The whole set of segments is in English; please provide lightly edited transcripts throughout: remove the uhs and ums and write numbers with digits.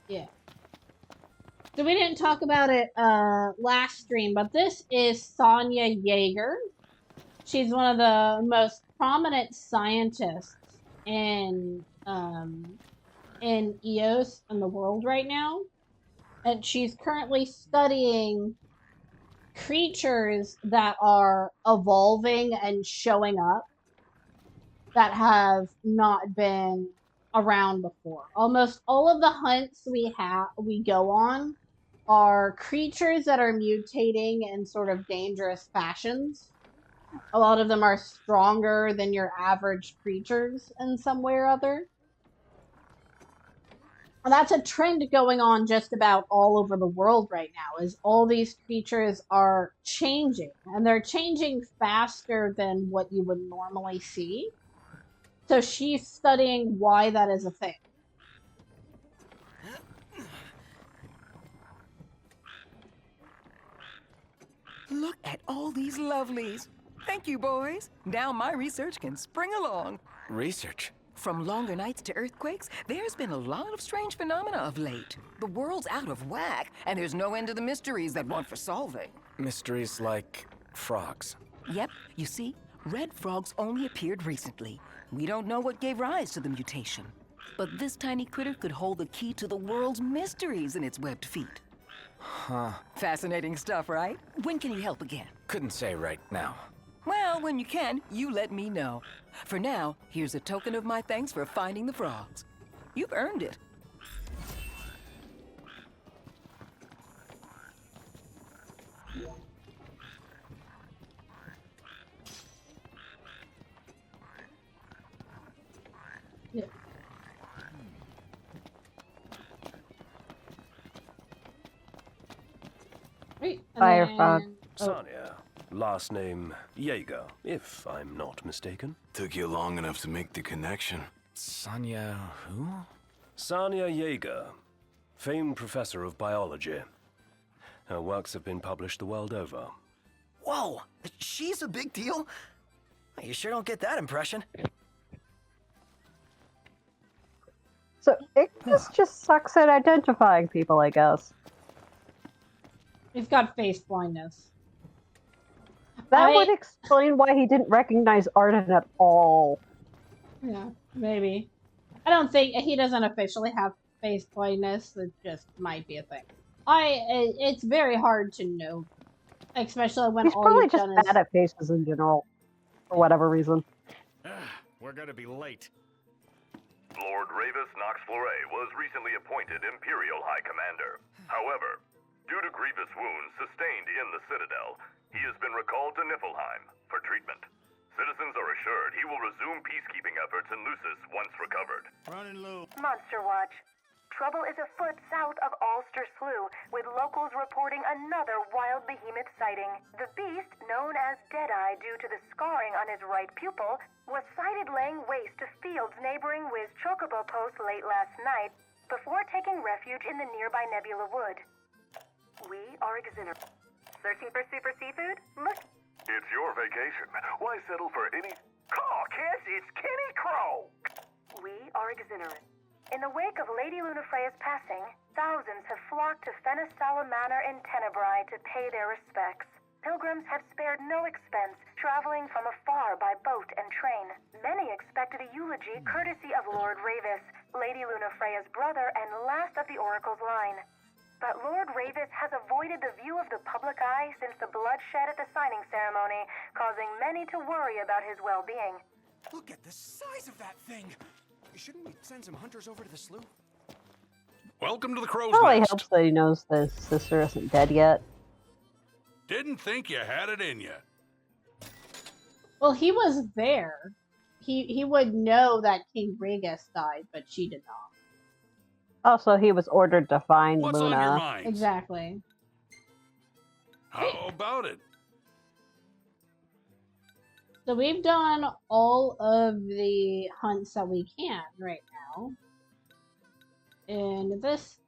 Yeah. So we didn't talk about it last stream, but this is Sonia Yeager. She's one of the most prominent scientists in EOS in the world right now, and she's currently studying creatures that are evolving and showing up that have not been around before. Almost all of the hunts we go on are creatures that are mutating in sort of dangerous fashions. A lot of them are stronger than your average creatures in some way or other. And that's a trend going on just about all over the world right now, is all these creatures are changing, and they're changing faster than what you would normally see. So she's studying why that is a thing. Look at all these lovelies. Thank you, boys. Now my research can spring along. Research? From longer nights to earthquakes, there's been a lot of strange phenomena of late. The world's out of whack, and there's no end to the mysteries that want for solving. Mysteries like frogs. Yep, you see, red frogs only appeared recently. We don't know what gave rise to the mutation. But this tiny critter could hold the key to the world's mysteries in its webbed feet. Huh. Fascinating stuff, right? When can you help again? Couldn't say right now. Well, when you can, you let me know. For now, here's a token of my thanks for finding the frogs. You've earned it. Yeah. Right. Firefog. Sonia. Last name Yeager, if I'm not mistaken. Took you long enough to make the connection. Sonia who? Sonia Yeager, famed professor of biology. Her works have been published the world over. Whoa, she's a big deal? You sure don't get that impression. So Ignis just sucks at identifying people, I guess. He's got face blindness. That would explain why he didn't recognize Arden at all. Yeah, maybe. I don't think he doesn't officially have face blindness. It just might be a thing. It's very hard to know, especially when He's all probably you've just done bad is. at faces in general, for whatever reason. We're gonna be late. Lord Ravis Nox Fleury was recently appointed Imperial High Commander. However, due to grievous wounds sustained in the Citadel, he has been recalled to Niflheim for treatment. Citizens are assured he will resume peacekeeping efforts in Lucis once recovered. Running low. Monster Watch. Trouble is afoot south of Aster Slaugh, with locals reporting another wild behemoth sighting. The beast, known as Deadeye due to the scarring on his right pupil, was sighted laying waste to fields neighboring with chocobo post late last night, before taking refuge in the nearby Nebula Wood. We are exonerate. Searching for super seafood? Look. It's your vacation. Why settle for any... Caw, kids, it's Kenny Crow! We are exonerate. In the wake of Lady Lunafreya's passing, thousands have flocked to Fenestala Manor in Tenebrae to pay their respects. Pilgrims have spared no expense, traveling from afar by boat and train. Many expected a eulogy courtesy of Lord Ravis, Lady Lunafreya's brother and last of the Oracle's line. But Lord Ravis has avoided the view of the public eye since the bloodshed at the signing ceremony, causing many to worry about his well-being. Look at the size of that thing! Shouldn't we send some hunters over to the slough? Welcome to the Crow's Probably Nest. helps that he knows that his sister isn't dead yet. Didn't think you had it in you. Well, he was there. He would know that King Regus died, but she did not. Also, he was ordered to find What's Luna. on your mind? Exactly. How about it? So we've done all of the hunts that we can right now in this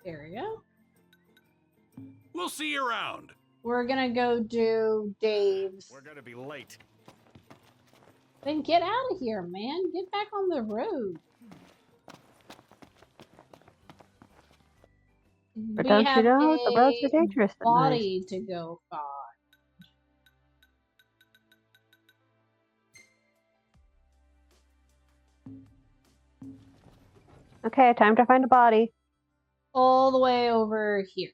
area. We'll see you around. We're gonna go do Dave's. We're gonna be late. Then get out of here, man. Get back on the road. But We don't you have know, the roads are a dangerous at night. body to go find. Okay, time to find a body. All the way over here.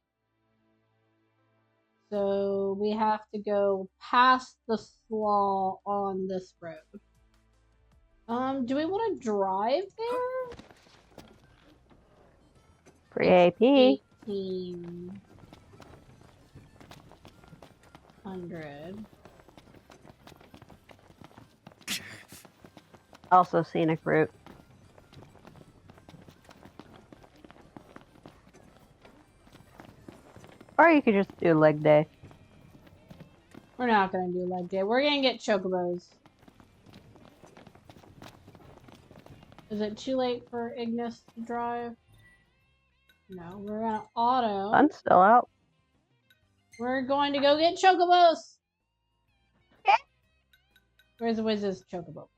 So we have to go past the Slaugh on this road. Do we want to drive there? Free AP. 1800. Also scenic route. Or you could just do leg day. We're not gonna do leg day. We're gonna get chocobos. Is it too late for Ignis to drive? No, we're gonna auto. Sun's still out. We're going to go get chocobos. Where's Wiz's chocobo?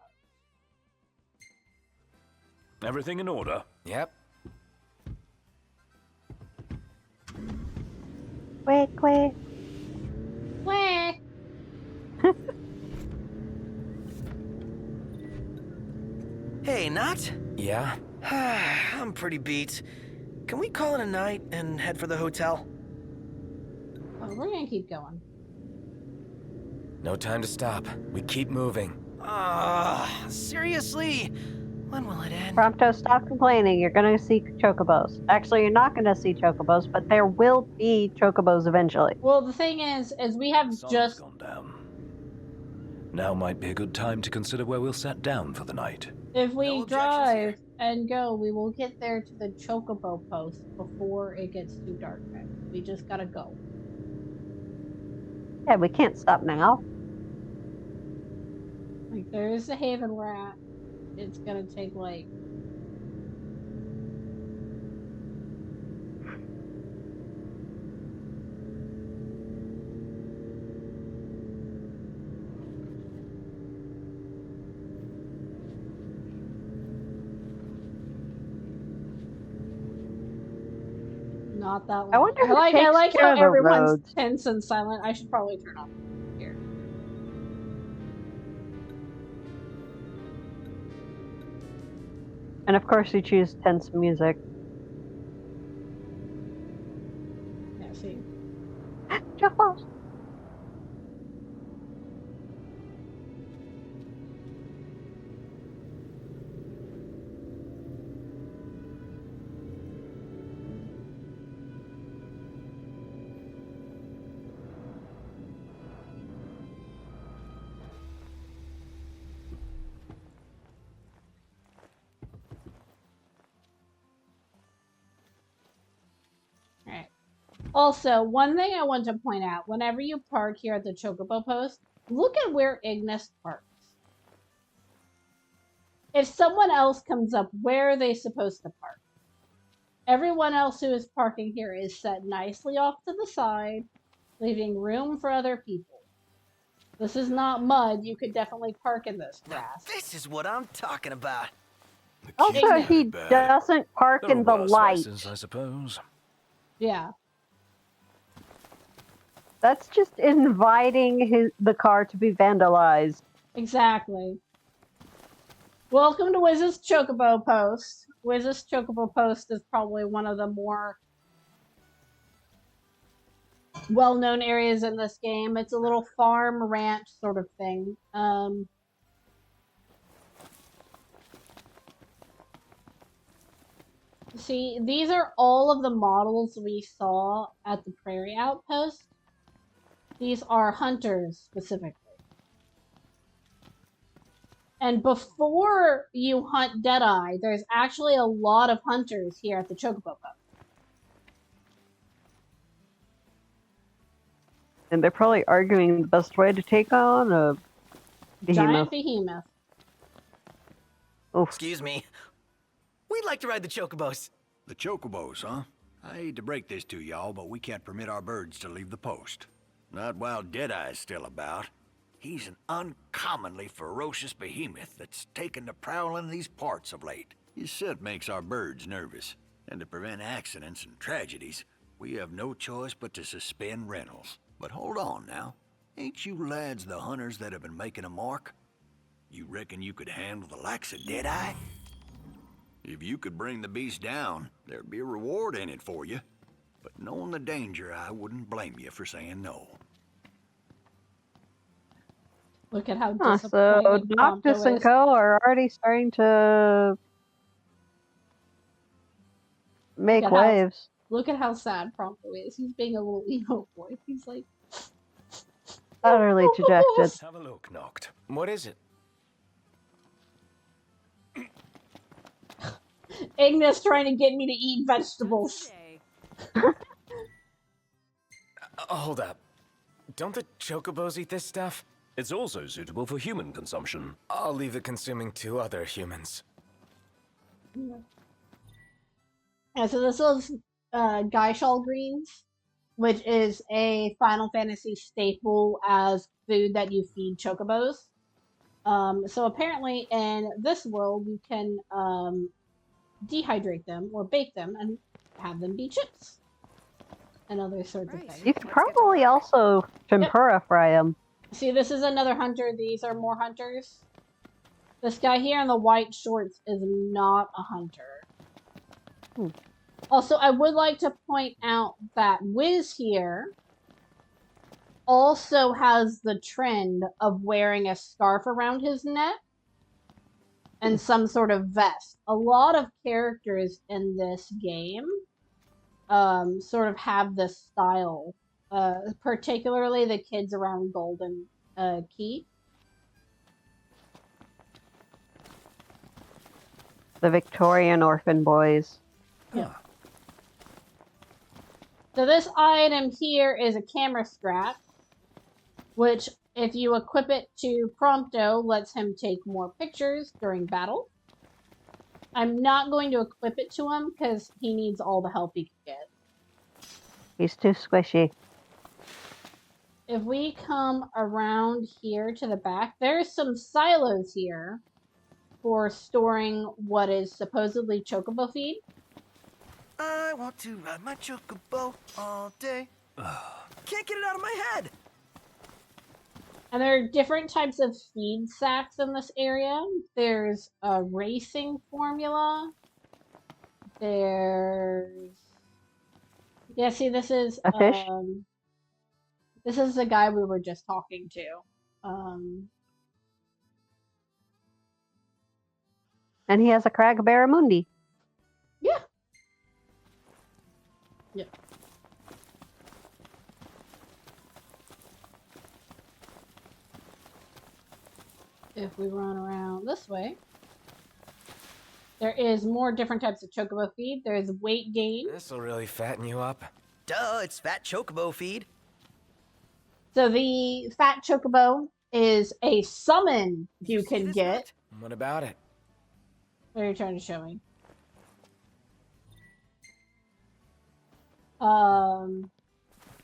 Everything in order? Yep. Quack. Quack. Hey, Not? Yeah? I'm pretty beat. Can we call it a night and head for the hotel? Oh, we're gonna keep going. No time to stop. We keep moving. Seriously? When will it end? Prompto, stop complaining. You're gonna see chocobos. Actually, you're not gonna see chocobos, but there will be chocobos eventually. Well, the thing is we have Sun's just gone down. Now might be a good time to consider where we'll set down for the night. If we No objections drive here. and go, we will get there to the chocobo post before it gets too dark. We just gotta go. Yeah, we can't stop now. Like, there's a haven we're at. It's gonna take, like... not that long. I wonder who I takes like care how of the everyone's roads. tense and silent. I should probably turn off here. And of course, you choose tense music. Yeah, see. Chocobos. Alright. Also, one thing I want to point out, whenever you park here at the chocobo post, look at where Ignis parks. If someone else comes up, where are they supposed to park? Everyone else who is parking here is set nicely off to the side, leaving room for other people. This is not mud. You could definitely park in this grass. This is what I'm talking about. Also, he bad. doesn't park There in are the worse light. vices, I suppose. Yeah. That's just inviting the car to be vandalized. Exactly. Welcome to Wiz's Chocobo Post. Wiz's Chocobo Post is probably one of the more well-known areas in this game. It's a little farm ranch sort of thing. See, these are all of the models we saw at the Prairie Outpost. These are hunters specifically. And before you hunt Deadeye, there's actually a lot of hunters here at the Chocobo Post. And they're probably arguing the best way to take on a behemoth. Giant behemoth. Oof. Excuse me. We'd like to ride the chocobos. The chocobos, huh? I hate to break this to y'all, but we can't permit our birds to leave the post. Not while Deadeye's still about. He's an uncommonly ferocious behemoth that's taken to prowling these parts of late. His scent makes our birds nervous, and to prevent accidents and tragedies, we have no choice but to suspend rentals. But hold on now. Ain't you lads the hunters that have been making a mark? You reckon you could handle the likes of Deadeye? If you could bring the beast down, there'd be a reward in it for you. But knowing the danger, I wouldn't blame you for saying no. Look at how So disappointed Noctis Prompto and is. Co. are already starting to make waves. Look at how sad Prompto is. He's being a little emo boy. He's like... Utterly dejected. Have a look, Noct. What is it? Ignis trying to get me to eat vegetables. Hold up. Don't the chocobos eat this stuff? It's also suitable for human consumption. I'll leave it consuming to other humans. Yeah, so this was Gaishal greens, which is a Final Fantasy staple as food that you feed chocobos. So apparently in this world you can dehydrate them or bake them and have them be chips and other sorts of things. You could probably also tempura fry them. See, this is another hunter. These are more hunters. This guy here in the white shorts is not a hunter. Also, I would like to point out that Wiz here also has the trend of wearing a scarf around his neck and some sort of vest. A lot of characters in this game sort of have this style, particularly the kids around Golden Key. The Victorian orphan boys. Yeah. So this item here is a camera strap, which if you equip it to Prompto, lets him take more pictures during battle. I'm not going to equip it to him because he needs all the help he can get. He's too squishy. If we come around here to the back, there's some silos here for storing what is supposedly chocobo feed. I want to ride my chocobo all day. Can't get it out of my head. And there are different types of feed sacks in this area. There's a racing formula. There's... Yeah, see, this is... A fish? This is the guy we were just talking to. And he has a crag barramundi. Yeah. Yeah. If we run around this way, there is more different types of chocobo feed. There's weight gain. This'll really fatten you up. Duh, it's fat chocobo feed. So the fat chocobo is a summon you can get. What about it? What are you trying to show me?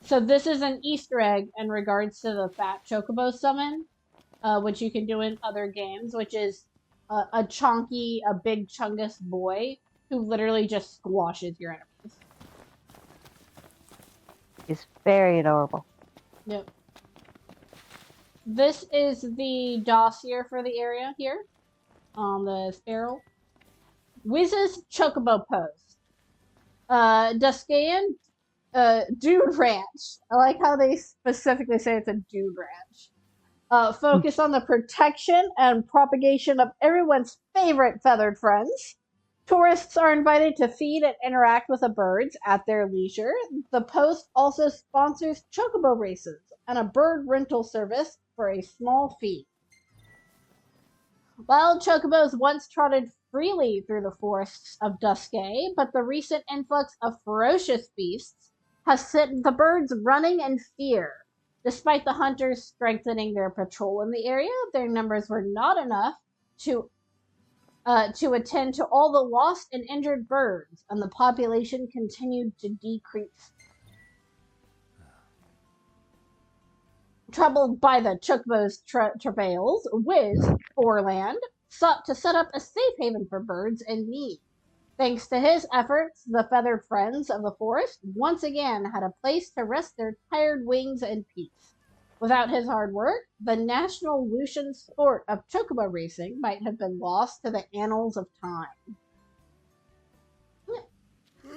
So this is an Easter egg in regards to the fat chocobo summon, which you can do in other games, which is a big chungus boy who literally just squashes your enemies. He's very adorable. Yep. This is the dossier for the area here on the Sparrow. Wiz's Chocobo Post. Duskayan, Dude Ranch. I like how they specifically say it's a dude ranch. Focus on the protection and propagation of everyone's favorite feathered friends. Tourists are invited to feed and interact with the birds at their leisure. The post also sponsors chocobo races and a bird rental service for a small fee. Wild chocobos once trotted freely through the forests of Duskay, but the recent influx of ferocious beasts has sent the birds running in fear. Despite the hunters strengthening their patrol in the area, their numbers were not enough to attend to all the lost and injured birds, and the population continued to decrease. Troubled by the chocobo's travails, Wiz, Orland, sought to set up a safe haven for birds in need. Thanks to his efforts, the feathered friends of the forest once again had a place to rest their tired wings in peace. Without his hard work, the national Lucian sport of chocobo racing might have been lost to the annals of time.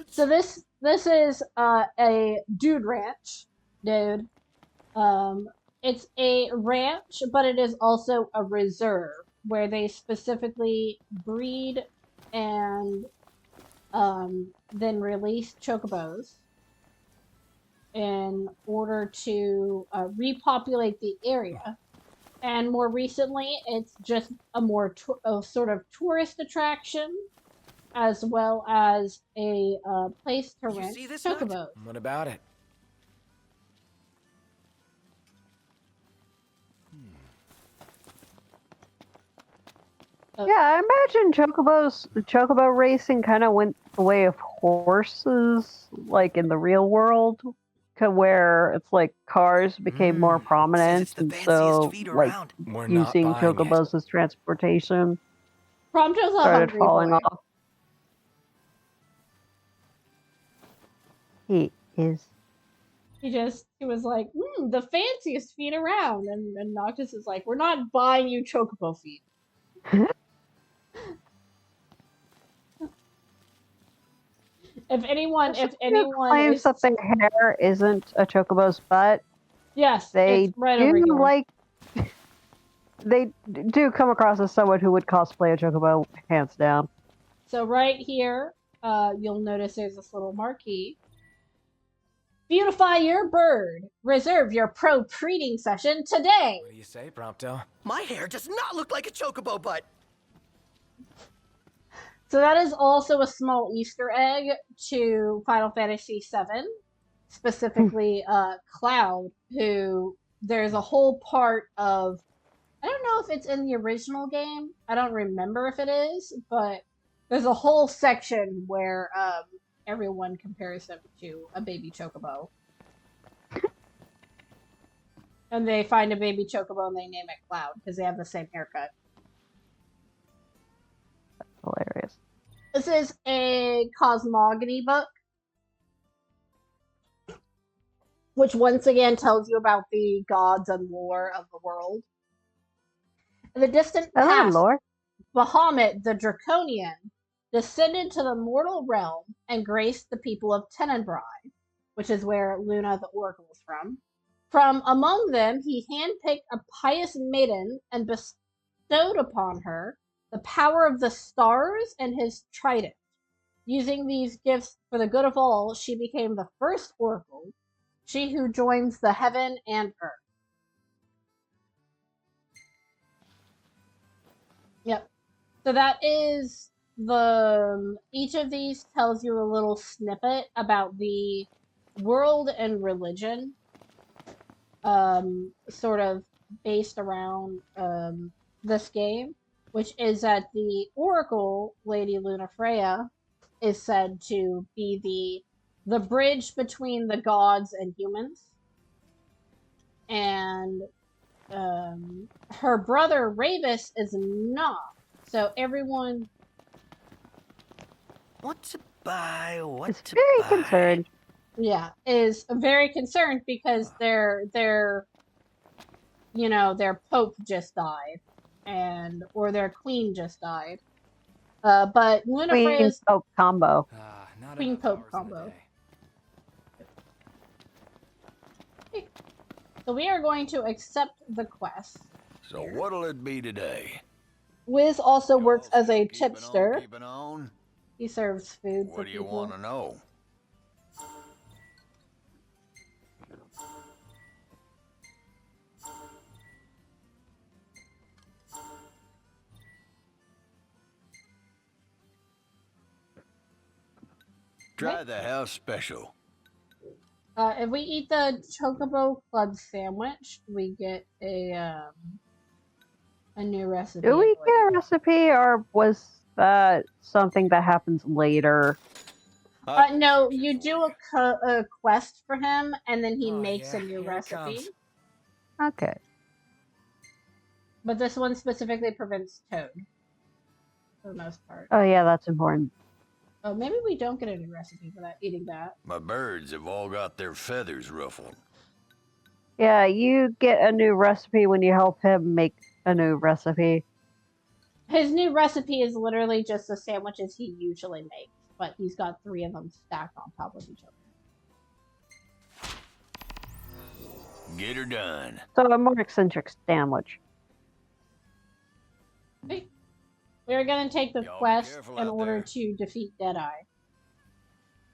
So this is a dude ranch, dude. It's a ranch, but it is also a reserve where they specifically breed and then release chocobos in order to repopulate the area. And more recently, it's just a more sort of tourist attraction, as well as a place to rent chocobos. What about it? Yeah, I imagine chocobo racing kind of went the way of horses, like in the real world, where it's like cars became more prominent, and so like using chocobos as transportation Prompto's a started hungry falling boy. off. He is. He was like, the fanciest feet around, and Noctis is like, we're not buying you chocobo feet. If anyone claims is that their hair isn't a chocobo's butt, yes, they it's right over do here. they do come across as someone who would cosplay a chocobo, hands down. So right here, you'll notice there's this little marquee. Beautify your bird. Reserve your pro-breeding session today. What do you say, Prompto? My hair does not look like a chocobo butt. So that is also a small Easter egg to Final Fantasy VII, specifically Cloud, who there's a whole part of, I don't know if it's in the original game, I don't remember if it is, but there's a whole section where everyone compares him to a baby chocobo. And they find a baby chocobo and they name it Cloud because they have the same haircut. Hilarious. This is a cosmogony book, which once again tells you about the gods and lore of the world. In the distant past, Bahamut the Draconian descended to the mortal realm and graced the people of Tenebrae, which is where Luna the Oracle is from. From among them, he handpicked a pious maiden and bestowed upon her the power of the stars and his trident. Using these gifts for the good of all, she became the first oracle, she who joins the heaven and earth. Yep. So that is each of these tells you a little snippet about the world and religion, sort of based around this game, which is that the Oracle, Lady Lunafreya, is said to be the bridge between the gods and humans. And her brother Ravis is not. So everyone... What to buy? What is to very buy? concerned. Yeah, is very concerned because their pope just died, or their queen just died. But Lunafreya's Queen Pope combo. Queen Pope combo. Okay. So we are going to accept the quest. So what'll it be today? Wiz also works as a tipster. Keeping on? He serves food for What do you people. want to know? Try the house special. If we eat the Chocobo Club sandwich, we get a new recipe. Do we get a recipe, or was that something that happens later? No, you do a quest for him, and then he makes a new recipe. Okay. But this one specifically prevents toad, for the most part. Oh yeah, that's important. Oh, maybe we don't get a new recipe for that, eating that. My birds have all got their feathers ruffled. Yeah, you get a new recipe when you help him make a new recipe. His new recipe is literally just the sandwiches he usually makes, but he's got 3 of them stacked on top of each other. Get her done. So a more eccentric sandwich. Okay. We're going to take the Y'all be quest careful in out order there. to defeat Deadeye.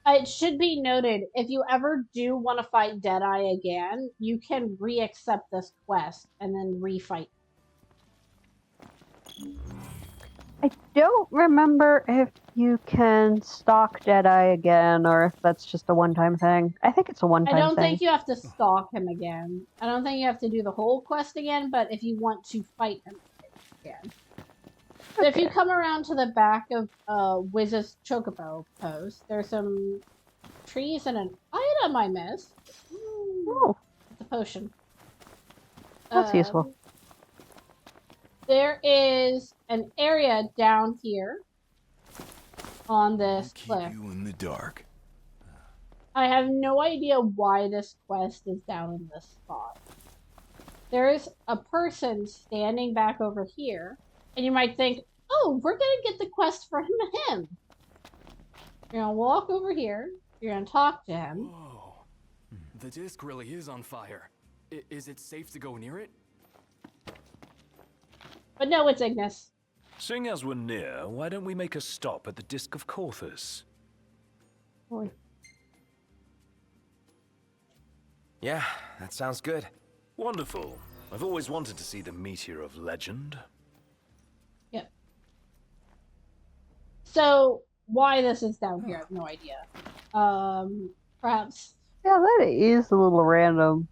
It should be noted, if you ever do want to fight Deadeye again, you can re-accept this quest and then refight. I don't remember if you can stalk Jedi again or if that's just a one-time thing. I think it's a one-time I thing. don't think you have to stalk him again. I don't think you have to do the whole quest again, but if you want to fight him again. So if you come around to the back of Wiz's chocobo post, there's some trees and an item I missed. Oh, it's a potion. That's useful. There is an area down here on this cliff. You in the dark. I have no idea why this quest is down in this spot. There is a person standing back over here, and you might think, oh, we're gonna get the quest for him. You're gonna walk over here, you're gonna talk to him. Whoa. The disc really is on fire. Is it safe to go near it? But no, it's Ignis. Seeing as we're near, why don't we make a stop at the Disc of Corthus? Boy. Yeah, that sounds good. Wonderful. I've always wanted to see the meteor of legend. Yep. So, why this is down here, I have no idea. Perhaps... Yeah, that is a little random.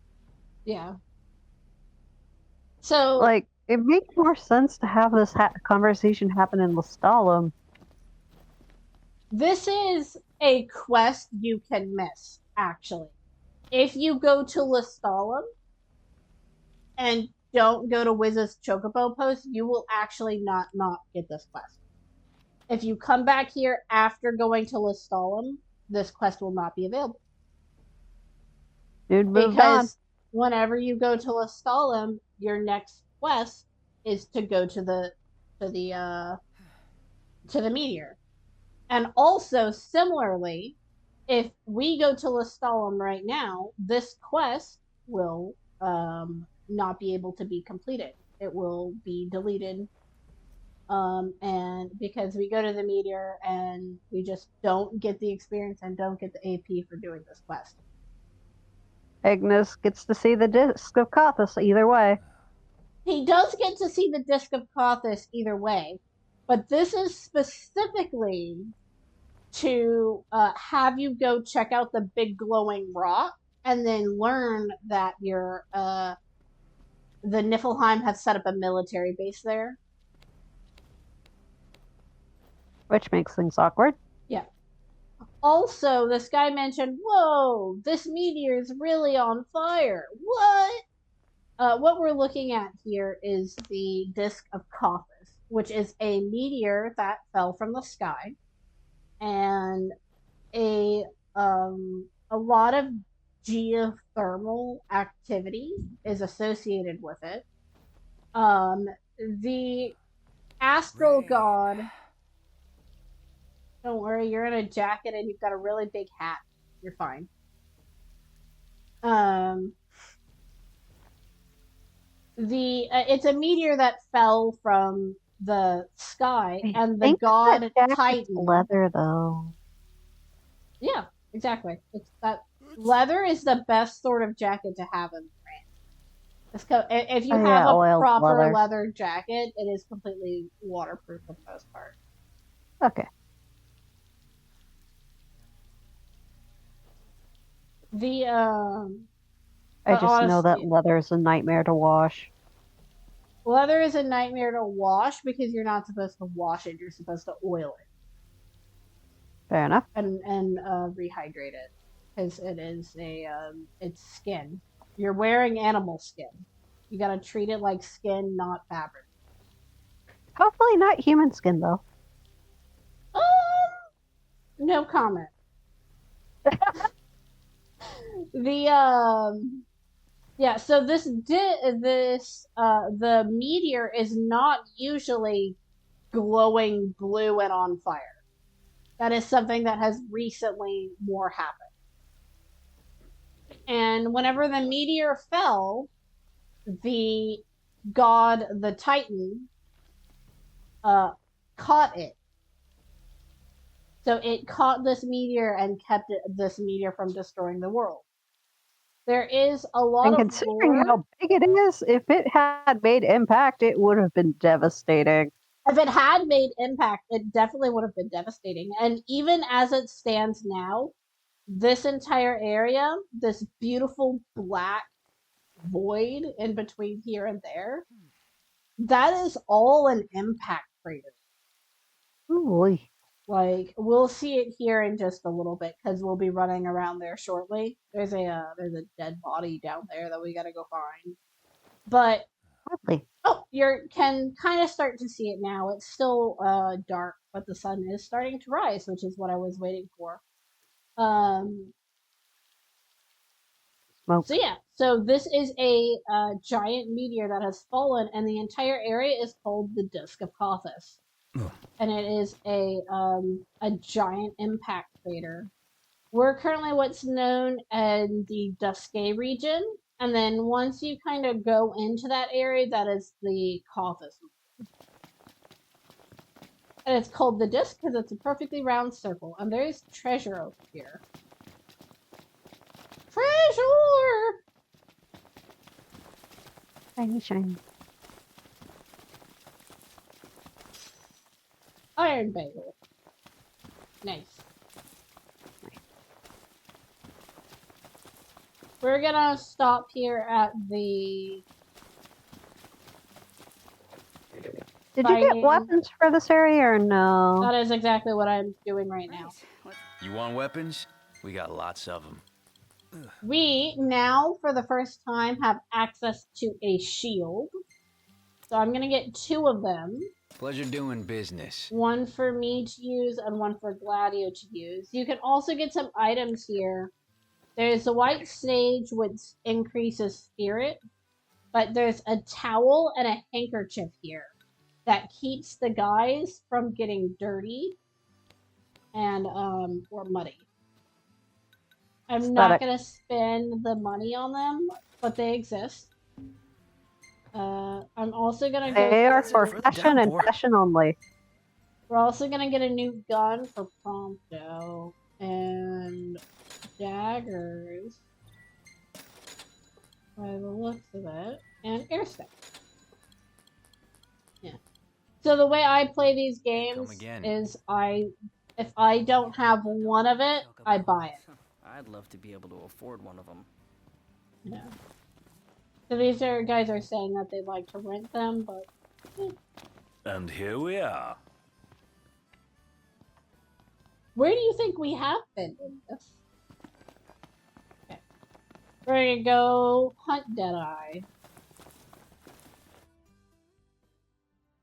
Yeah. So... Like, it makes more sense to have this conversation happen in Lestalem. This is a quest you can miss, actually. If you go to Lestalem and don't go to Wiz's Chocobo post, you will actually not get this quest. If you come back here after going to Lestalem, this quest will not be available. Dude, moved because on. Whenever you go to Lestalem, your next quest is to go to the meteor. And also, similarly, if we go to Lestalem right now, this quest will not be able to be completed. It will be deleted. And because we go to the meteor and we just don't get the experience and don't get the AP for doing this quest. Ignis gets to see the Disc of Corthus either way. He does get to see the Disc of Corthus either way, but this is specifically to have you go check out the big glowing rock and then learn that the Niflheim has set up a military base there. Which makes things awkward. Yeah. Also, this guy mentioned, whoa, this meteor is really on fire. What? What we're looking at here is the Disc of Corthus, which is a meteor that fell from the sky, and a lot of geothermal activity is associated with it. The astral god. Don't worry, you're in a jacket and you've got a really big hat. You're fine. It's a meteor that fell from the sky, and the god Titan. Leather, though. Yeah, exactly. It's that leather is the best sort of jacket to have in the rain. If you have a proper leather jacket, it is completely waterproof for the most part. Okay. I just know that leather is a nightmare to wash. Leather is a nightmare to wash because you're not supposed to wash it. You're supposed to oil it. Fair enough. And rehydrate it because it is it's skin. You're wearing animal skin. You gotta treat it like skin, not fabric. Hopefully not human skin, though. no comment. Yeah, so the meteor is not usually glowing blue and on fire. That is something that has recently more happened. And whenever the meteor fell, the god, the Titan, caught it. So it caught this meteor and kept this meteor from destroying the world. There is a lot And of considering lore. how big it is, if it had made impact, it would have been devastating. If it had made impact, it definitely would have been devastating. And even as it stands now, this entire area, this beautiful black void in between here and there, that is all an impact crater. Ooh. Like, we'll see it here in just a little bit because we'll be running around there shortly. There's a dead body down there that we gotta go find. But Lovely. oh, you can kind of start to see it now. It's still dark, but the sun is starting to rise, which is what I was waiting for. Smoke. So yeah, so this is a giant meteor that has fallen, and the entire area is called the Disk of Kothis. And it is a giant impact crater. We're currently what's known as the Duskay region, and then once you kind of go into that area, that is the Kothis. And it's called the Disk because it's a perfectly round circle, and there is treasure over here. Treasure! Shiny, shiny. Iron bagel. Nice. We're gonna stop here at the... Did you get weapons for this area or no? That is exactly what I'm doing right now. You want weapons? We got lots of them. We now, for the first time, have access to a shield. So I'm gonna get 2 of them. Pleasure doing business. One for me to use and one for Gladio to use. You can also get some items here. There's a white sage which increases spirit, but there's a towel and a handkerchief here that keeps the guys from getting dirty and or muddy. I'm not gonna spend the money on them, but they exist. I'm also gonna go. They are for fashion and fashion only. We're also gonna get a new gun for Prompto and daggers, by the looks of it, and airspec. Yeah. So the way I play these games is if I don't have one of it, I buy it. I'd love to be able to afford one of them. Yeah. So these guys are saying that they'd like to rent them, but... And here we are. Where do you think we have been in this? Okay. We're gonna go hunt Deadeye.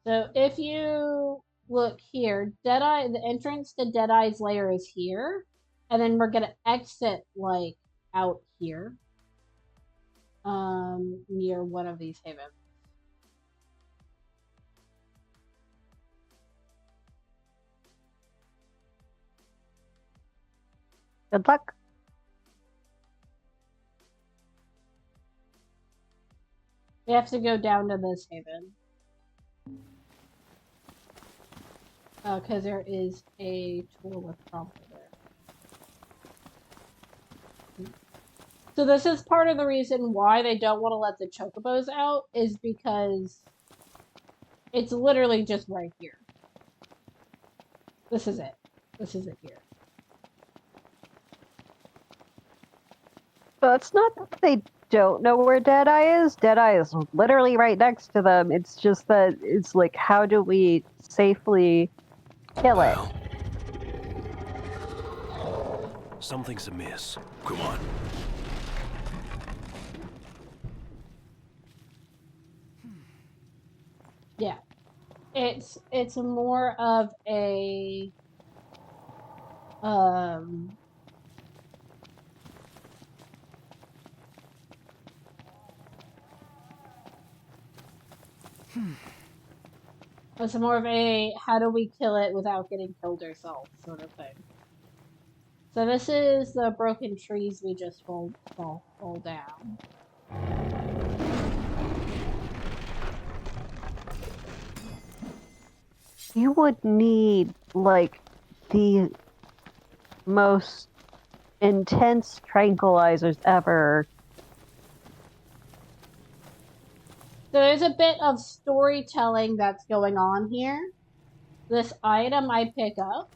So if you look here, Deadeye, the entrance to Deadeye's lair is here. And then we're gonna exit, like, out here. Near one of these havens. Good luck. We have to go down to this haven. Because there is a tool with prompter there. So this is part of the reason why they don't want to let the chocobos out, is because it's literally just right here. This is it. This is it here. So it's not that they don't know where Deadeye is. Deadeye is literally right next to them. It's just that it's like, how do we safely kill it? Something's amiss. Come on. Yeah. It's more of a Um, it's more of a how do we kill it without getting killed ourselves sort of thing. So this is the broken trees we just fall down. You would need like the most intense tranquilizers ever. So there's a bit of storytelling that's going on here. This item I pick up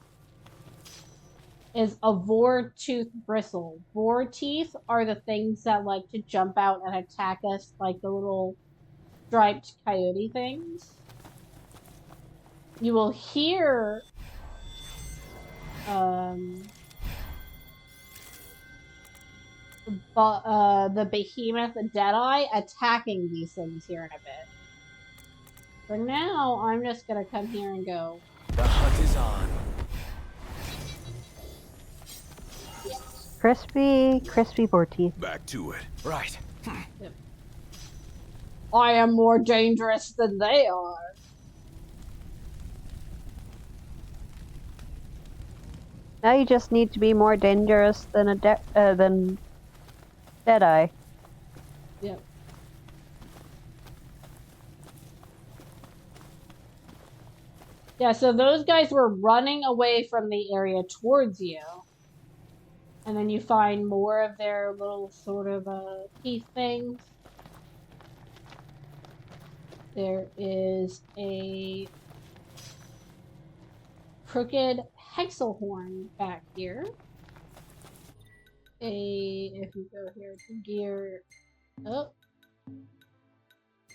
is a vor tooth bristle. Vor teeth are the things that like to jump out and attack us, like the little striped coyote things. You will hear the behemoth Deadeye attacking these things here in a bit. For now, I'm just gonna come here and go. The hunt is on. Crispy vor teeth. Back to it. Right. Yep. I am more dangerous than they are. Now you just need to be more dangerous than than Deadeye. Yep. Yeah, so those guys were running away from the area towards you. And then you find more of their little sort of teeth things. There is a crooked hexelhorn back here. If you go here to gear up.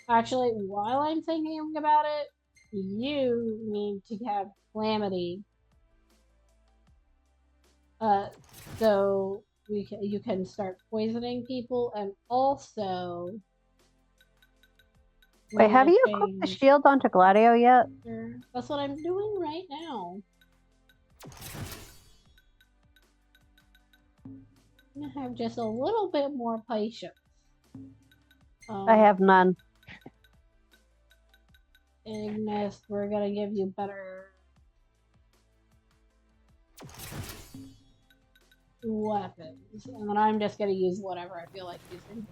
Actually, while I'm thinking about it, you need to have calamity. So you can start poisoning people, and also. Wait, have you equipped the shield onto Gladio yet? That's what I'm doing right now. I have just a little bit more patience. I have none. Ignis, we're gonna give you better weapons, and then I'm just gonna use whatever I feel like using.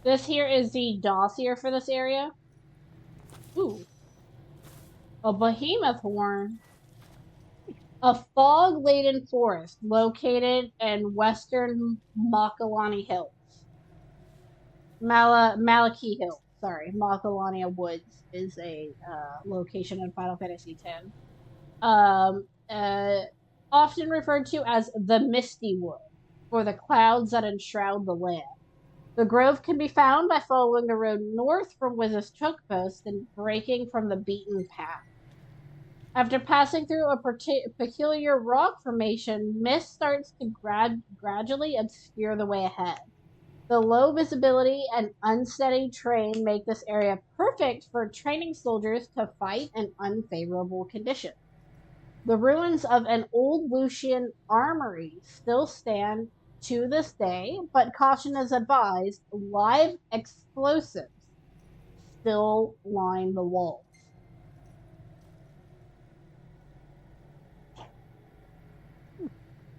This here is the dossier for this area. Ooh. A behemoth horn. A fog-laden forest located in western Makalani Hills. Malaki Hills. Sorry, Makalania Woods is a location in Final Fantasy X. Often referred to as the Misty Wood, for the clouds that enshroud the land. The grove can be found by following the road north from Wiz's Choke Post and breaking from the beaten path. After passing through a peculiar rock formation, mist starts to gradually obscure the way ahead. The low visibility and unsteady terrain make this area perfect for training soldiers to fight in unfavorable conditions. The ruins of an old Lucian armory still stand to this day, but caution is advised, live explosives still line the walls.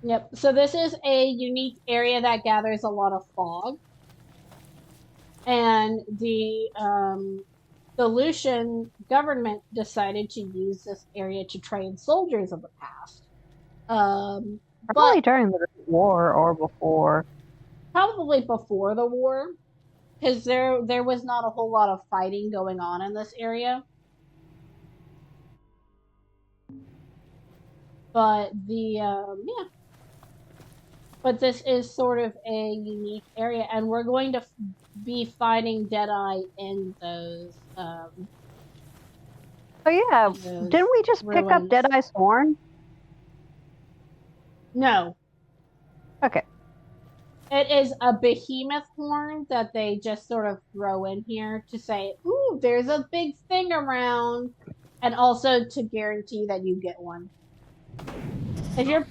Yep, so this is a unique area that gathers a lot of fog. And the Lucian government decided to use this area to train soldiers of the past. Probably during the war or before. Probably before the war, because there was not a whole lot of fighting going on in this area. But but this is sort of a unique area, and we're going to be fighting Deadeye in those Oh yeah, Those didn't we just pick up ruins. Deadeye's horn? No. Okay. It is a behemoth horn that they just sort of throw in here to say, ooh, there's a big thing around, and also to guarantee that you get one. If you're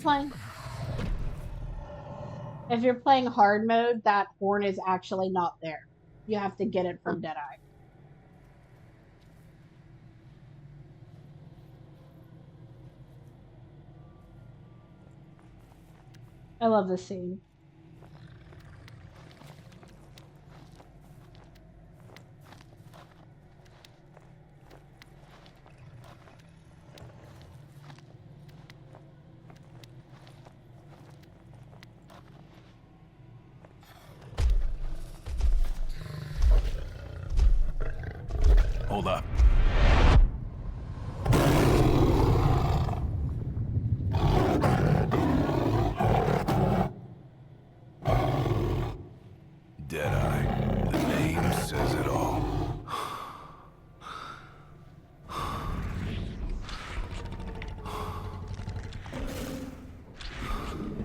playing hard mode, that horn is actually not there. You have to get it from Deadeye. I love this scene. Hold up. Deadeye. The name says it all.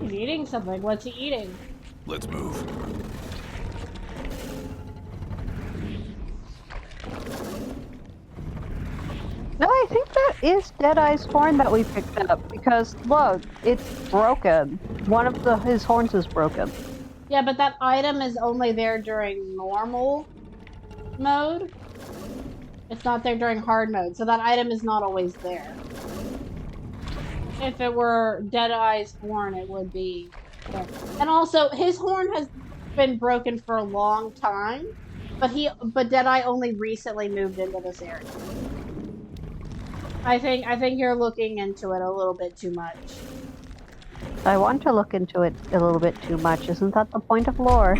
He's eating something. What's he eating? Let's move. No, I think that is Deadeye's horn that we picked up because look, it's broken. One of his horns is broken. Yeah, but that item is only there during normal mode. It's not there during hard mode, so that item is not always there. If it were Deadeye's horn, it would be there. And also, his horn has been broken for a long time, but Deadeye only recently moved into this area. I think you're looking into it a little bit too much. I want to look into it a little bit too much. Isn't that the point of lore?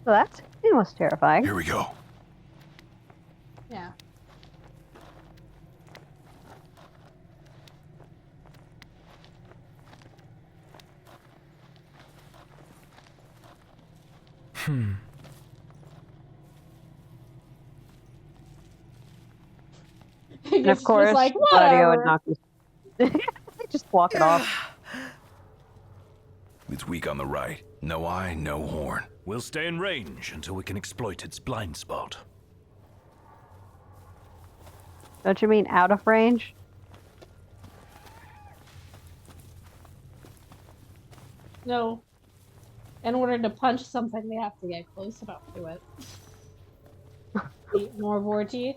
So that scene was terrifying. Here we go. Yeah. And of course, like, Gladio would whatever. knock his... just walk it off. It's weak on the right. No eye, no horn. We'll stay in range until we can exploit its blind spot. Don't you mean out of range? No. In order to punch something, they have to get close enough to it. Eat more Vorteeth.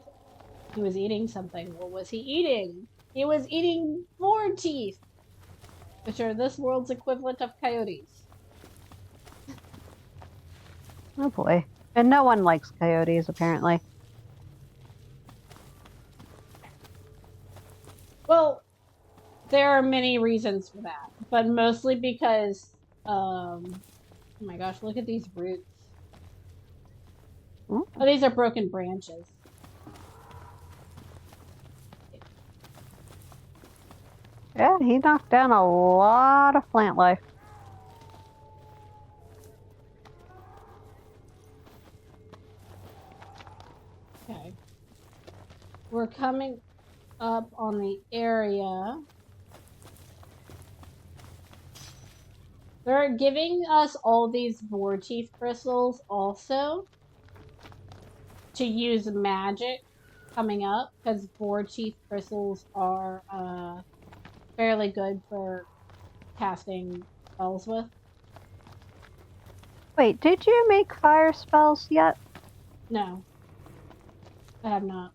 He was eating something. What was he eating? He was eating Vorteeth, which are this world's equivalent of coyotes. Oh boy. And no one likes coyotes, apparently. Well, there are many reasons for that, but mostly because, oh my gosh, look at these roots. Ooh. Oh, these are broken branches. Yeah, he knocked down a lot of plant life. Okay. We're coming up on the area. They're giving us all these Vorteeth crystals also to use magic coming up, because Vorteeth crystals are fairly good for casting spells with. Wait, did you make fire spells yet? No. I have not.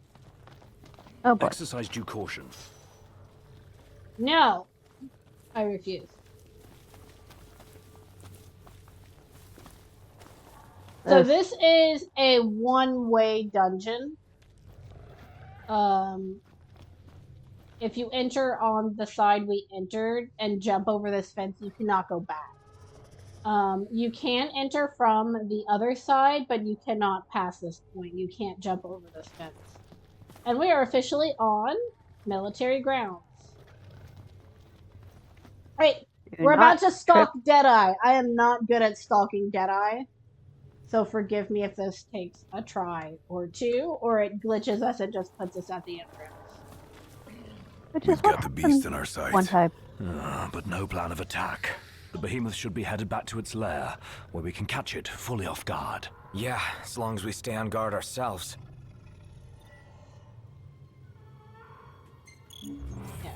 Oh boy. Exercise due caution. No! I refuse. So this is a one-way dungeon. If you enter on the side we entered and jump over this fence, you cannot go back. You can enter from the other side, but you cannot pass this point. You can't jump over this fence. And we are officially on military grounds. Right, we're about to stalk Deadeye. I am not good at stalking Deadeye. So forgive me if this takes a try or two, or it glitches us and just puts us at the entrance. We've got the beast in our sights. One time. But no plan of attack. The behemoth should be headed back to its lair, where we can catch it fully off guard. Yeah, as long as we stay on guard ourselves. Yeah.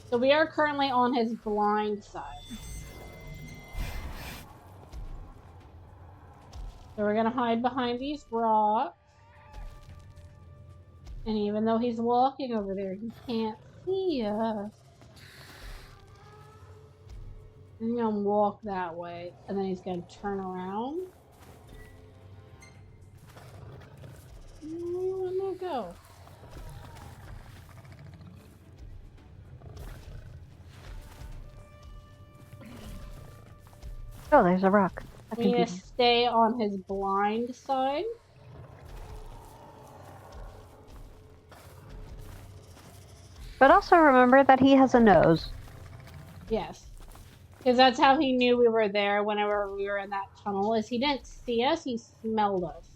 So we are currently on his blind side. So we're gonna hide behind these rocks. And even though he's walking over there, he can't see us. He's gonna walk that way, and then he's gonna turn around. Where do you go? Oh, there's a rock. We need to stay on his blind side. But also remember that he has a nose. Yes. Because that's how he knew we were there whenever we were in that tunnel, is he didn't see us, he smelled us.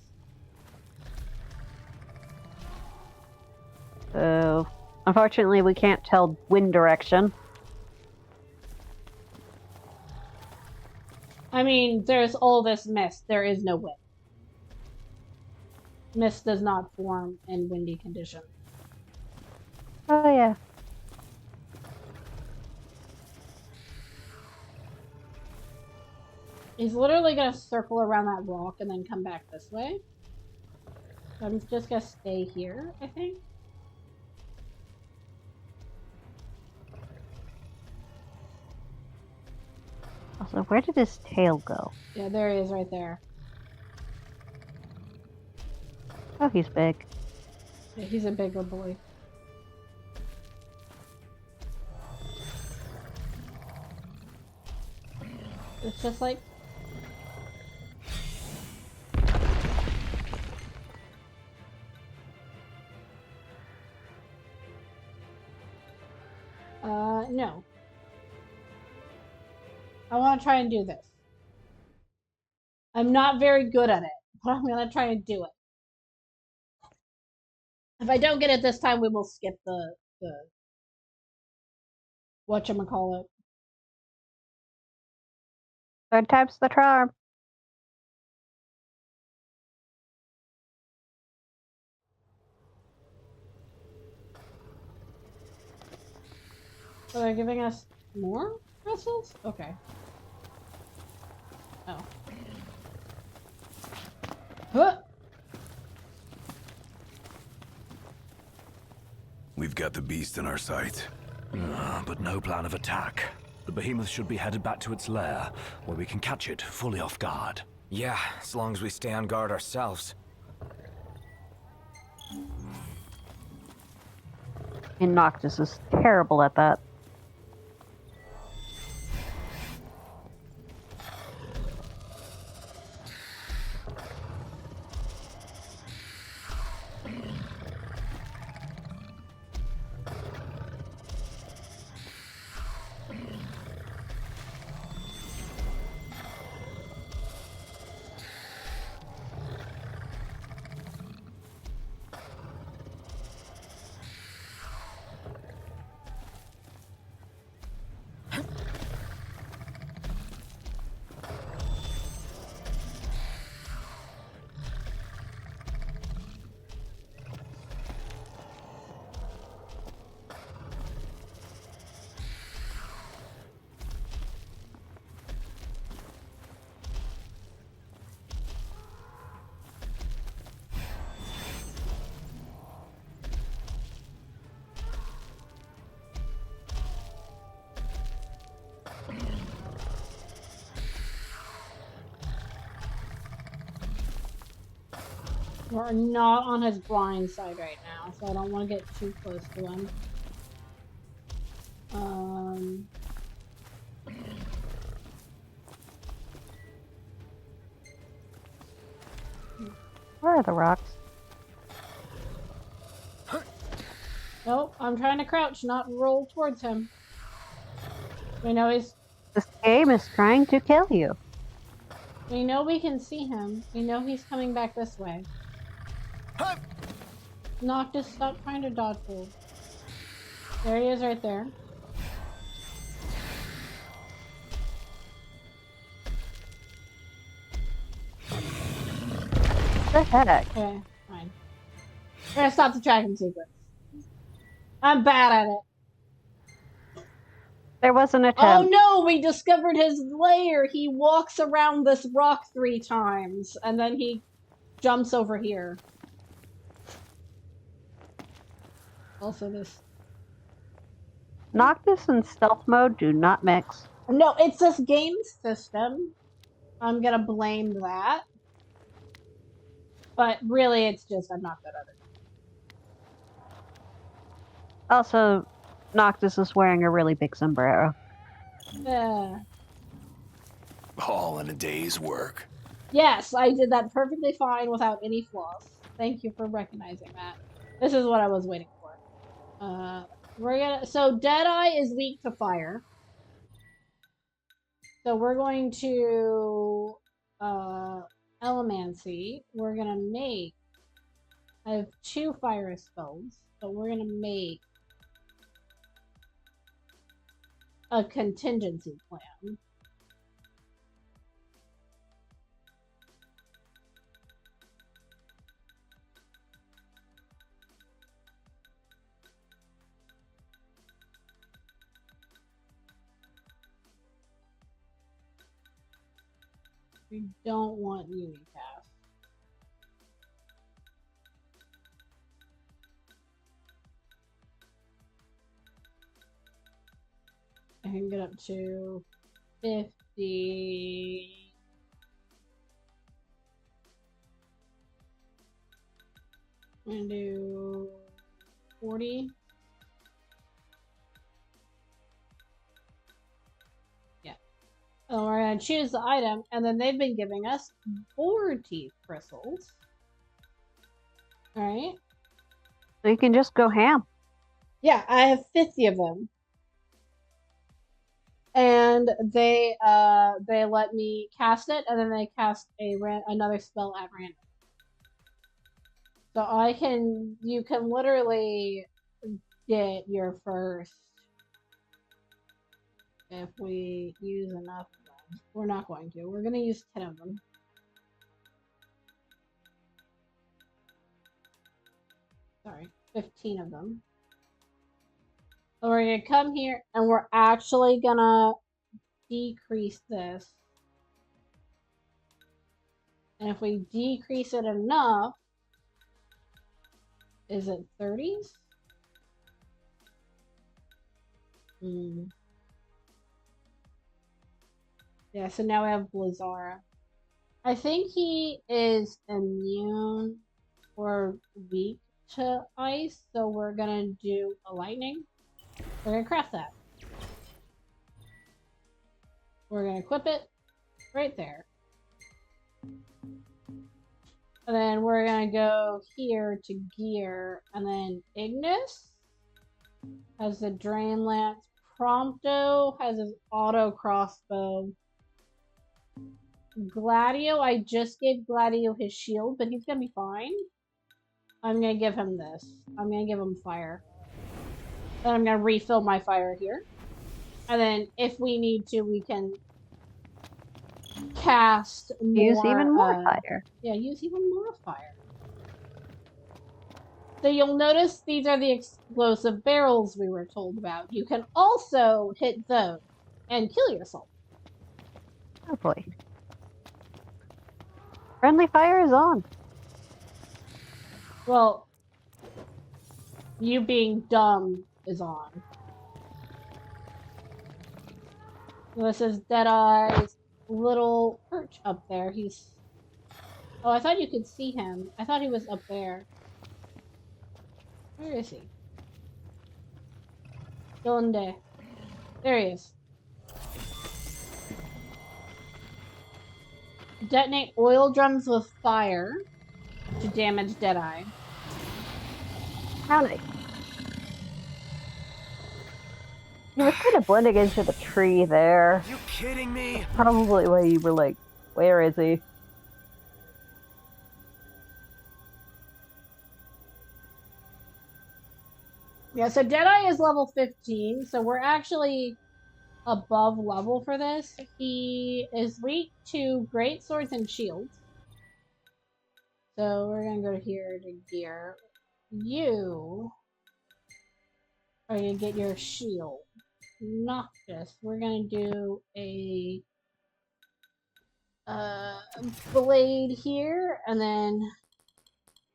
So, unfortunately, we can't tell wind direction. I mean, there's all this mist. There is no wind. Mist does not form in windy conditions. Oh, yeah. He's literally going to circle around that rock and then come back this way. So I'm just going to stay here, I think. Also, where did his tail go? Yeah, there he is right there. Oh, he's big. Yeah, he's a bigger boy. It's just like... no. I want to try and do this. I'm not very good at it, but I'm going to try and do it. If I don't get it this time, we will skip the whatchamacallit. Third time's the charm. So they're giving us more crystals? Okay. Oh. Huh! We've got the beast in our sights. But no plan of attack. The behemoth should be headed back to its lair, where we can catch it fully off guard. Yeah, as long as we stay on guard ourselves. And Noctis is terrible at that. We're not on his blind side right now, so I don't want to get too close to him. Where are the rocks? Nope, I'm trying to crouch, not roll towards him. We know he's... This game is trying to kill you. We know we can see him. We know he's coming back this way. Noctis, stop trying to dodge roll. There he is right there. What the heck? Okay, fine. We're gonna stop the tracking sequence. I'm bad at it. There was an attempt. Oh no, we discovered his lair. He walks around this rock 3 times, and then he jumps over here. Also this... Noctis and stealth mode do not mix. No, it's this game system. I'm gonna blame that. But really, it's just I'm not good at it. Also, Noctis is wearing a really big sombrero. All in a day's work. Yes, I did that perfectly fine without any flaws. Thank you for recognizing that. This is what I was waiting for. So Deadeye is weak to fire. So we're going to Elemancy. We're gonna make... I have 2 fire spells, but we're gonna make a contingency plan. We don't want unicast. I can get up to 50. I'm gonna do 40. Yeah. And we're gonna choose the item, and then they've been giving us boar teeth bristles. Alright. So you can just go ham. Yeah, I have 50 of them. And they let me cast it, and then they cast another spell at random. So you can literally get your first if we use enough of them. We're not going to. We're going to use 10 of them. Sorry, 15 of them. So we're going to come here, and we're actually going to decrease this. And if we decrease it enough, is it 30s? Yeah, so now we have Blizzara. I think he is immune or weak to ice, so we're gonna do a lightning. We're gonna craft that. We're gonna equip it right there. And then we're gonna go here to gear, and then Ignis has the Drain Lance. Prompto has his auto crossbow. Gladio, I just gave Gladio his shield, but he's gonna be fine. I'm gonna give him this. I'm gonna give him fire. Then I'm gonna refill my fire here. And then if we need to, we can cast more, use even more fire. Yeah, use even more fire. So you'll notice these are the explosive barrels we were told about. You can also hit those and kill yourself. Oh boy. Friendly fire is on. Well, you being dumb is on. This is Deadeye's little perch up there. He's Oh, I thought you could see him. I thought he was up there. Where is he? Donde? There he is. Detonate oil drums with fire to damage Deadeye. How nice. He was kind of blending into the tree there. You kidding me? Probably why you were like, where is he? Yeah, so Deadeye is level 15, so we're actually above level for this. He is weak to great swords and shields. So we're gonna go here to gear. You are gonna get your shield. Noctis, we're gonna do a blade here, and then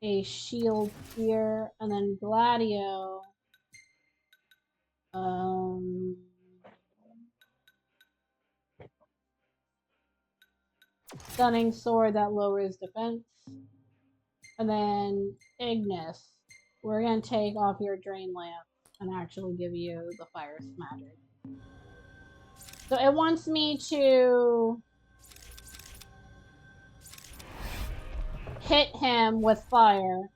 a shield here, and then Gladio. Stunning sword that lowers defense. And then Ignis, we're gonna take off your drain lamp and actually give you the fire smatter. So it wants me to hit him with fire.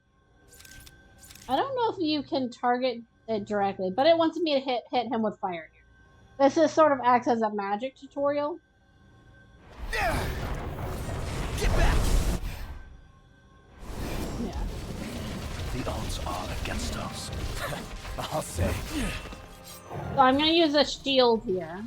I don't know if you can target it directly, but it wants me to hit him with fire here. This is sort of acts as a magic tutorial. Get back! Yeah. The odds are against us. I'll say. So I'm gonna use a shield here.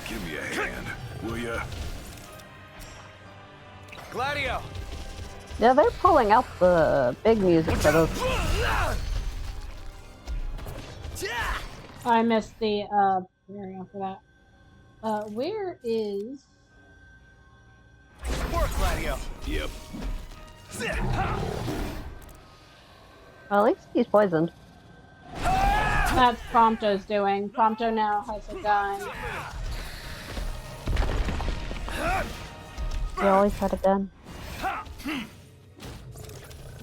Give me a hand, will ya? Gladio! Yeah, they're pulling out the big music for those. I missed the area for that. Where is Work, Gladio! Yep. Well, at least he's poisoned. that's Prompto's doing? Prompto now has a gun. He always had a gun.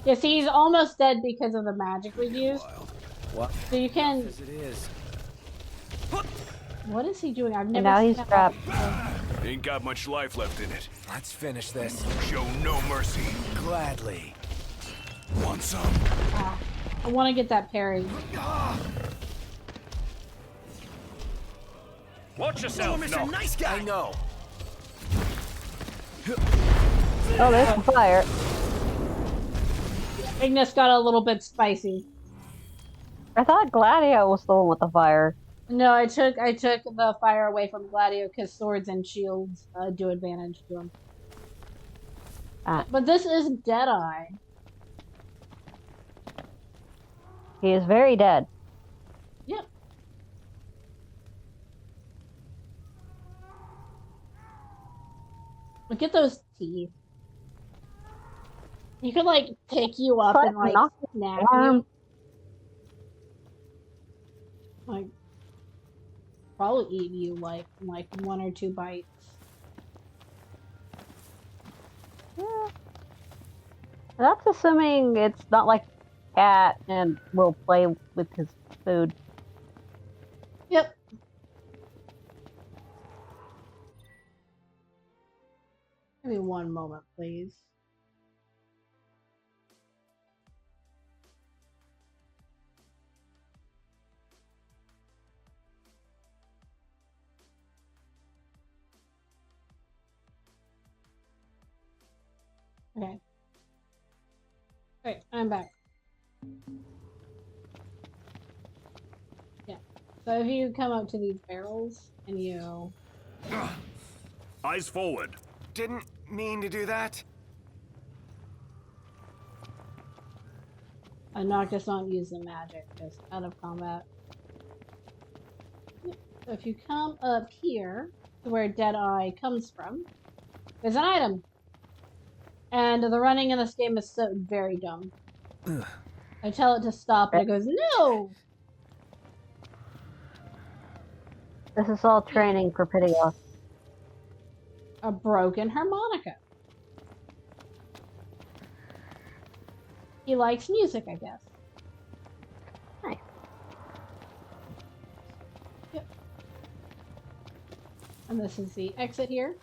Yeah, see, he's almost dead because of the magic we've used. What? So you can. As it is. What is he doing? I've never. Now seen he's that trapped. Ain't got much life left in it. Let's finish this. Show no mercy. Gladly. Want some? I want to get that parry. Watch yourself, Mr. no. Nice Guy! I know. Oh, there's the fire. Ignis got a little bit spicy. I thought Gladio was the one with the fire. No, I took the fire away from Gladio because swords and shields do advantage to him. But this is Deadeye. He is very dead. Yep. Look at those teeth. You could like pick you up and like snap you. Like probably eat you like in like 1 or 2 bites. Yeah. That's assuming it's not like a cat and will play with his food. Yep. Give me 1 moment, please. Okay. Alright, I'm back. Yeah. So if you come up to these barrels and you... Eyes forward. Didn't mean to do that. Noctis don't use the magic, just out of combat. So if you come up here to where Deadeye comes from, there's an item. And the running in this game is so very dumb. I tell it to stop, and it goes, no! This is all training for Pitio. A broken harmonica. He likes music, I guess. Nice. Yep. And this is the exit here.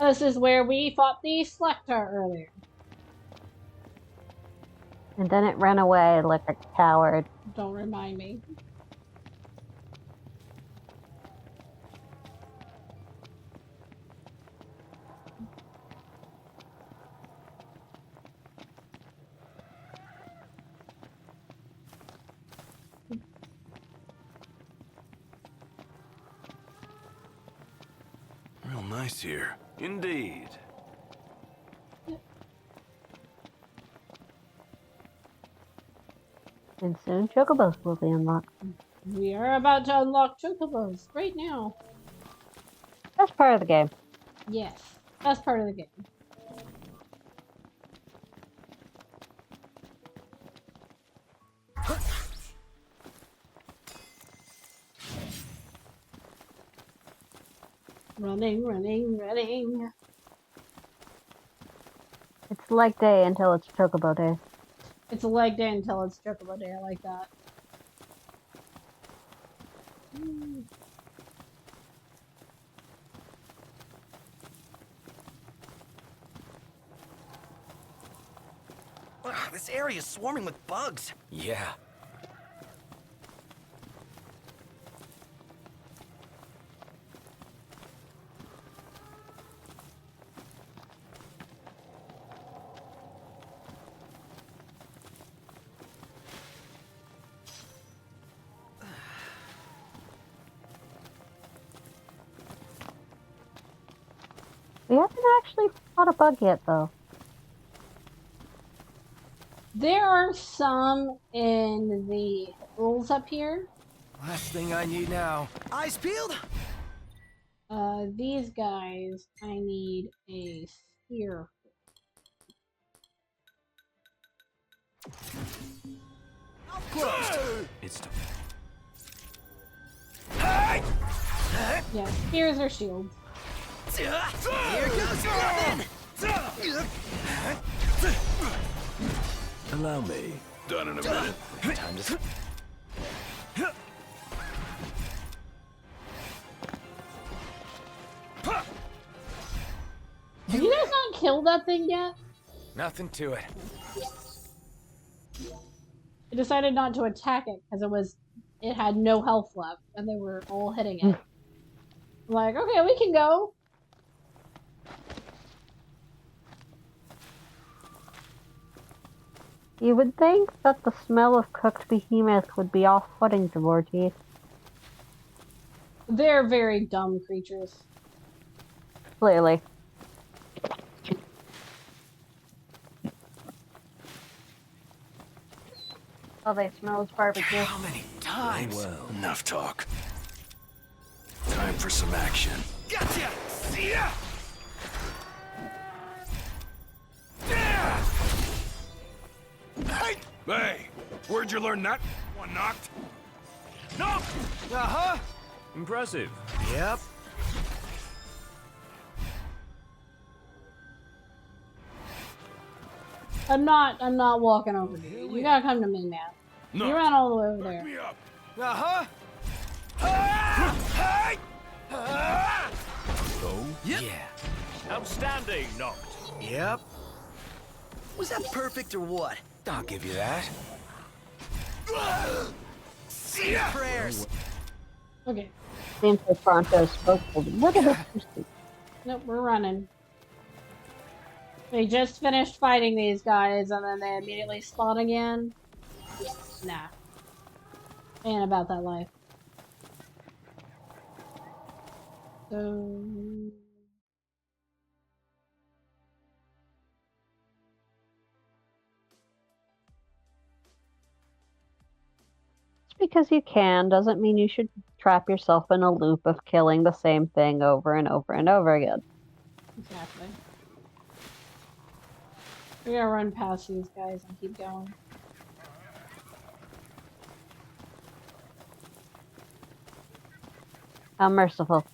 This is where we fought the Selector earlier. And then it ran away like a coward. Don't remind me. Real nice here. Indeed. And soon chocobos will be unlocked. We are about to unlock chocobos right now. That's part of the game. Yes, that's part of the game. Running, running, running. It's leg day until it's chocobo day. It's a leg day until it's chocobo day. I like that. Ugh, this area is swarming with bugs. Yeah. We haven't actually fought a bug yet, though. There are some in the rules up here. Last thing I need now. Eyes peeled? These guys, I need a spear. It's Yeah, spears or shields. Here goes nothing! Allow me. Done in a minute. time to... Have you guys not killed that thing yet? Nothing to it. I decided not to attack it because it had no health left and they were all hitting it. I'm like, okay, we can go. You would think that the smell of cooked behemoth would be off-putting to Vortex. They're very dumb creatures. Clearly. Oh, they smell as barbecue. How many times? Well, enough talk. Time for some action. Gotcha! See ya! Hey! Hey! Where'd you learn that? One knocked? Knocked! Uh-huh! Impressive. Yep. I'm not walking over to you. You gotta come to me, man. No. You ran all the way over there. Me up. Uh-huh! Oh? Yep. Yeah. Outstanding, knocked. Yep. Was that perfect or what? I'll give you that. See ya! Prayers. Okay. Seems like Pronto spoke a little bit too soon. Nope, we're running. We just finished fighting these guys and then they immediately spawn again. Nah. Ain't about that life. So... Just because you can doesn't mean you should trap yourself in a loop of killing the same thing over and over and over again. Exactly. We're gonna run past these guys and keep going. How merciful.